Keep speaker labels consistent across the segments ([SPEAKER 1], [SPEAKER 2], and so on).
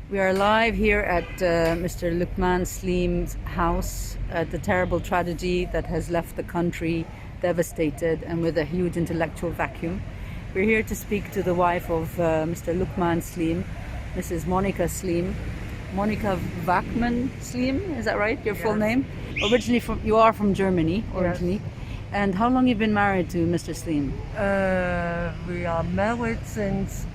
[SPEAKER 1] We are live here at Mr. Lokman Slim's house at the terrible tragedy that has left the country devastated and with a huge intellectual vacuum. We're here to speak to the wife of Mr. Lokman Slim, Mrs. Monika Slim. Monika Bergmann Slim, is that right? Your full name? Originally you are from Germany, originally. Yes. And how long have you been married to Mr. Slim?
[SPEAKER 2] We are married since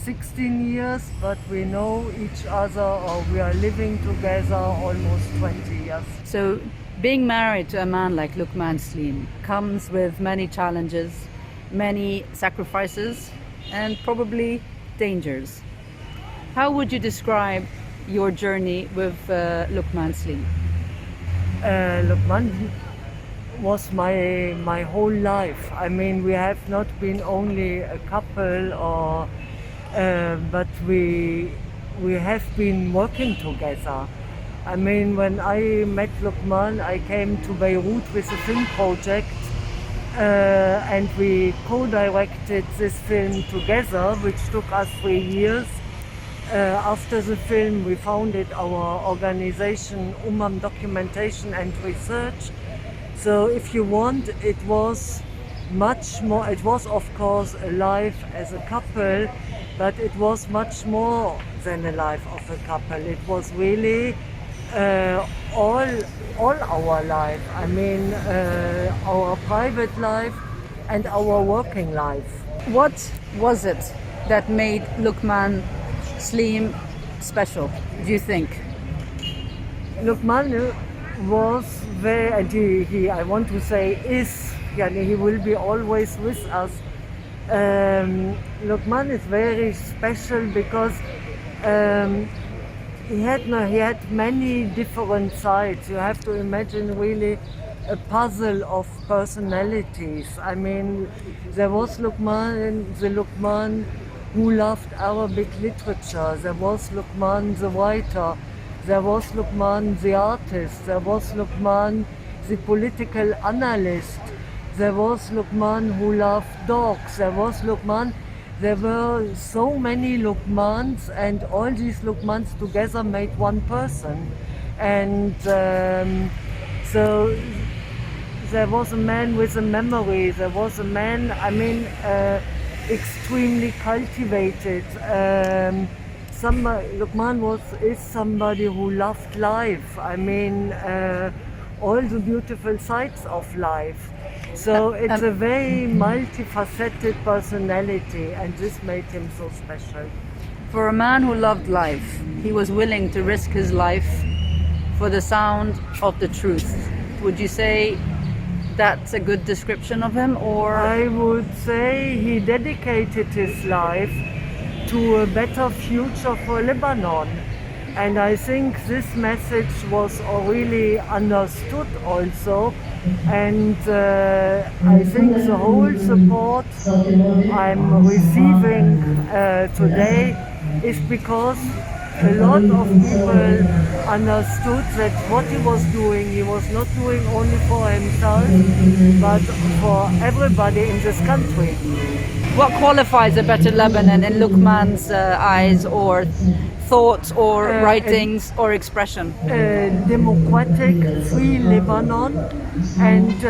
[SPEAKER 2] 16 years, but we know each other, or we are living together almost 20 years.
[SPEAKER 1] So being married to a man like Lokman Slim comes with many challenges, many sacrifices, and probably dangers. How would you describe your journey with Lokman Slim?
[SPEAKER 2] Lokman was my whole life. I mean, we have not been only a couple, or but we have been working together. I mean, when I met Lokman, I came to Beirut with a film project, and we co-directed this film together, which took us 3 years. After the film, we founded our organization Documentation and Research. So if you want, it was much more. It was, of course, a life as a couple, but it was much more than a life of a couple. It was really all our life. I mean, our private life and our working life.
[SPEAKER 1] What was it that made Lokman Slim special, do you think?
[SPEAKER 2] Lokman was very, and he I want to say is, he will be always with us. Lokman is very special because he had many different sides. You have to imagine really a puzzle of personalities. I mean, there was Lokman, the Lokman who loved Arabic literature. There was Lokman the writer. There was Lokman the artist. There was Lokman the political analyst. There was Lokman who loved dogs. There was Lokman. There were so many Lokmans, and all these Lokmans together made one person. And so there was a man with a memory. There was a man, I mean, extremely cultivated. Lokman is somebody who loved life. I mean, all the beautiful sides of life. So it's a very multifaceted personality, and this made him so special.
[SPEAKER 1] For a man who loved life, he was willing to risk his life for the sound of the truth. Would you say that's a good description of him, or?
[SPEAKER 2] I would say he dedicated his life to a better future for Lebanon. And I think this message was really understood also. And I think the whole support I'm receiving today is because a lot of people understood that what he was not doing only for himself, but for everybody in this country.
[SPEAKER 1] What qualifies a better Lebanon in Lokman's eyes, or thoughts, or writings, or expression?
[SPEAKER 2] Democratic, free Lebanon, and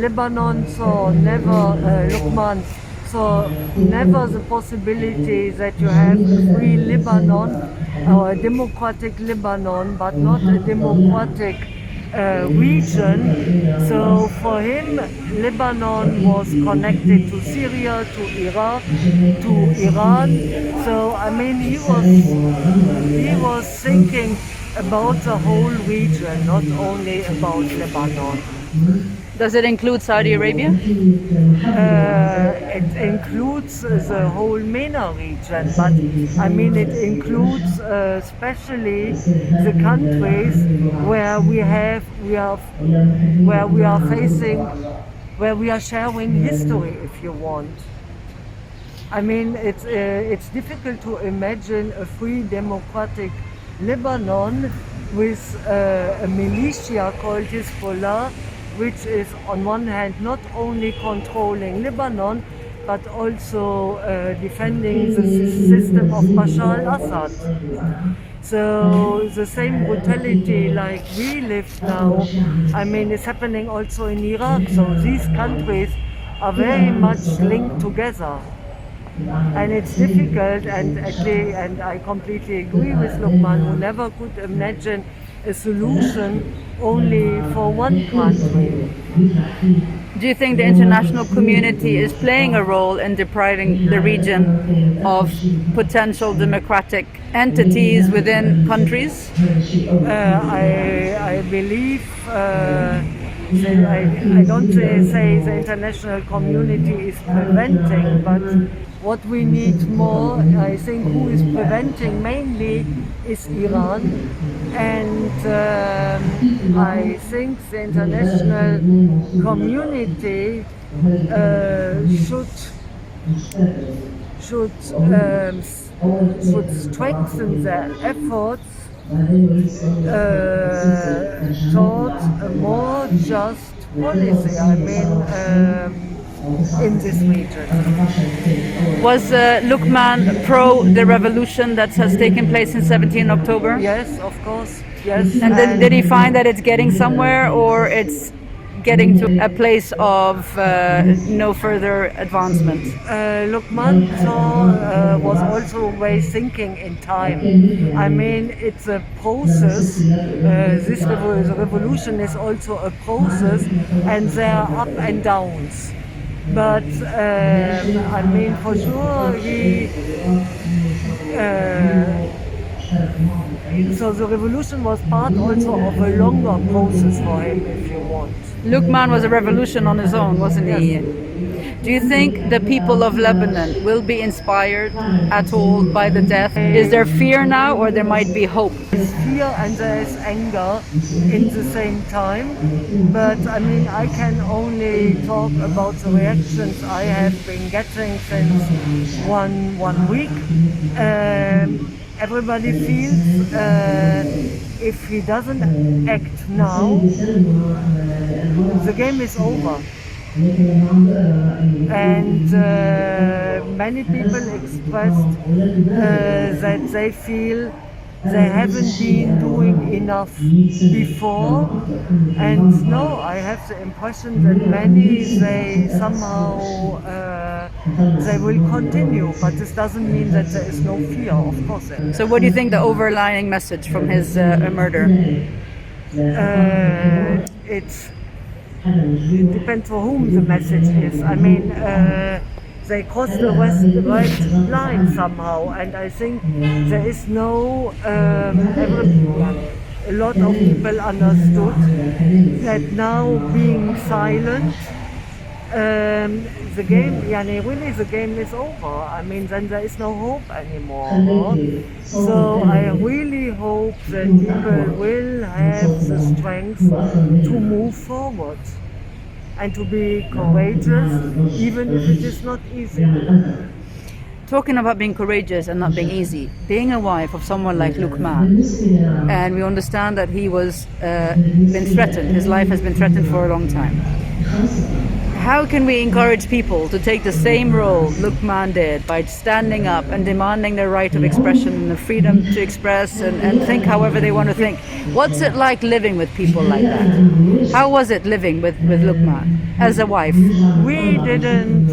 [SPEAKER 2] Lebanon saw never, Lokman saw never the possibility that you have a free Lebanon or a democratic Lebanon, but not a democratic region. So for him, Lebanon was connected to Syria, to Iraq, to Iran. So I mean, he was thinking about the whole region, not only about Lebanon.
[SPEAKER 1] Does it include Saudi Arabia?
[SPEAKER 2] It includes the whole MENA region, but I mean it includes especially the countries where we are sharing history, if you want. I mean, it's difficult to imagine a free democratic Lebanon with a militia called Hezbollah, which is on one hand not only controlling Lebanon, but also defending the system of Bashar al-Assad. So the same brutality like we live now, I mean, is happening also in Iraq. So these countries are very much linked together. And it's difficult, and I completely agree with Lokman, who never could imagine a solution only for one country.
[SPEAKER 1] Do you think the international community is playing a role in depriving the region of potential democratic entities within countries?
[SPEAKER 2] I believe, I don't say the international community is preventing, but what we need more, I think, who is preventing mainly is Iran, and I think the international community should strengthen their efforts towards a more just policy. I mean, in this region.
[SPEAKER 1] Was Lokman pro the revolution that has taken place in 17 October?
[SPEAKER 2] Yes, of course. Yes.
[SPEAKER 1] And did he find that it's getting somewhere, or it's getting to a place of no further advancement?
[SPEAKER 2] Lokman was also always thinking in time. I mean, it's a process. This revolution is also a process, and there are up and downs. But I mean, for sure, so the revolution was part also of a longer process for him, if you want.
[SPEAKER 1] Lokman was a revolution on his own, wasn't he?
[SPEAKER 2] Yes.
[SPEAKER 1] Do you think the people of Lebanon will be inspired at all by the death? Is there fear now, or there might be hope?
[SPEAKER 2] There's fear and there is anger in the same time. But I mean, I can only talk about the reactions I have been getting since one week. Everybody feels if he doesn't act now, the game is over. And many people expressed that they feel they haven't been doing enough before, and no, I have the impression that many, they somehow they will continue, but this doesn't mean that there is no fear, of course.
[SPEAKER 1] So what do you think the overlying message from his murder?
[SPEAKER 2] It depends for whom the message is. I mean, they cross the right line somehow, and I think there is no. A lot of people understood that now being silent, the game, really the game is over. I mean, then there is no hope anymore. So I really hope that people will have the strength to move forward and to be courageous, even if it is not easy.
[SPEAKER 1] Talking about being courageous and not being easy, being a wife of someone like Lokman, and we understand that he was been threatened, his life has been threatened for a long time. How can we encourage people to take the same role Lokman did by standing up and demanding their right of expression and the freedom to express and think however they want to think? What's it like living with people like that? How was it living with Lokman as a wife?
[SPEAKER 2] We didn't,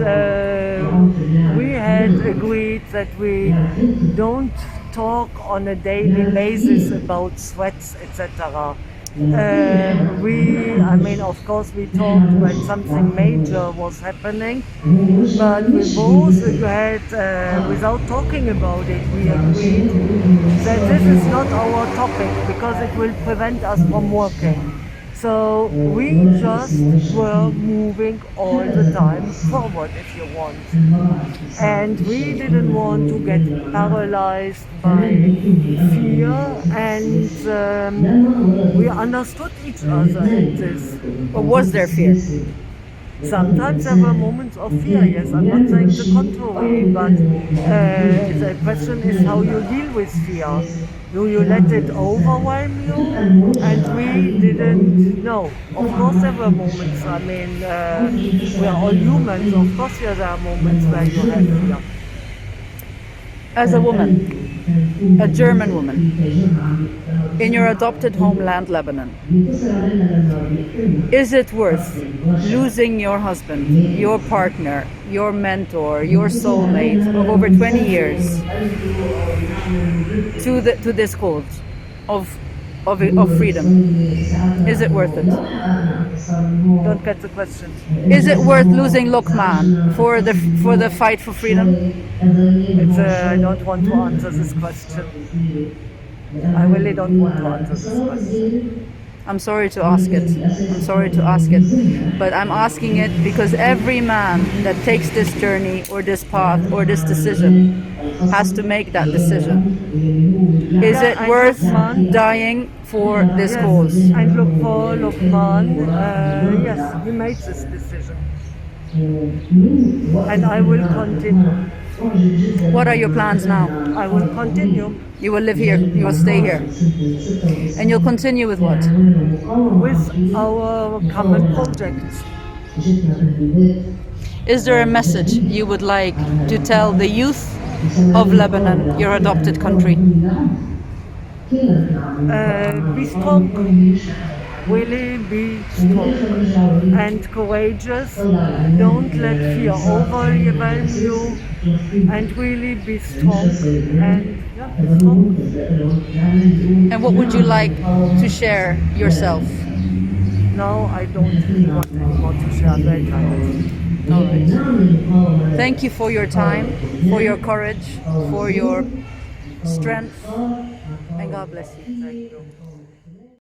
[SPEAKER 2] we had agreed that we don't talk on a daily basis about threats, etc. I mean, of course, we talked when something major was happening, but we both had, without talking about it, we agreed that this is not our topic because it will prevent us from working. So we just were moving all the time forward, if you want. And we didn't want to get paralyzed by fear, and we understood each other in this.
[SPEAKER 1] Or was there fear?
[SPEAKER 2] Sometimes there were moments of fear, yes, I'm not saying the contrary, but the question is how you deal with fear. Do you let it overwhelm you? And we didn't know. Of course there were moments, I mean, we are all humans, of course there are moments where you have fear.
[SPEAKER 1] As a woman, a German woman, in your adopted homeland, Lebanon, is it worth losing your husband, your partner, your mentor, your soulmate of over 20 years to this cause of freedom? Is it worth it?
[SPEAKER 2] Don't get the question.
[SPEAKER 1] Is it worth losing Lokman for the fight for freedom?
[SPEAKER 2] I don't want to answer this question. I really don't want to answer this question.
[SPEAKER 1] I'm sorry to ask it. I'm sorry to ask it. But I'm asking it because every man that takes this journey or this path or this decision has to make that decision. Is it worth dying for this cause?
[SPEAKER 2] And look for Lokman, yes, he made this decision. And I will continue.
[SPEAKER 1] What are your plans now?
[SPEAKER 2] I will continue.
[SPEAKER 1] You will live here, you will stay here. And you'll continue with what?
[SPEAKER 2] With our common projects.
[SPEAKER 1] Is there a message you would like to tell the youth of Lebanon, your adopted country?
[SPEAKER 2] Be strong. Really be strong and courageous. Don't let fear overwhelm you, and really be strong. And be strong.
[SPEAKER 1] And what would you like to share yourself?
[SPEAKER 2] No, I don't want anymore to share. I'm very tired.
[SPEAKER 1] All right. Thank you for your time, for your courage, for your strength, and God bless you.
[SPEAKER 2] Thank you.